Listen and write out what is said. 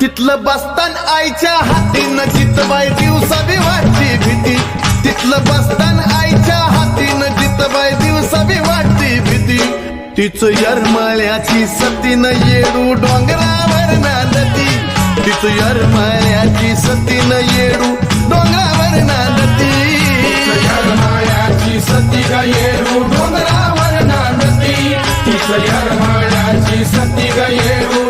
तिथलं बसतान आईच्या हातीनं जितबाई दिवसावी वाटती भीती. तिथलं बसतान आईच्या हातीनं जितबाई दिवसावी वाटती भीती. तिचं यरमाळ्याची सतीनं येडू डोंगरावर नांदती. तिचं यरमाळ्याची सतीनं येडू डोंगरावर नांदती. यरमाळ्याची सती ग येडू डोंगरावर नांदती. तिचं यरमाळ्याची सती ग येडू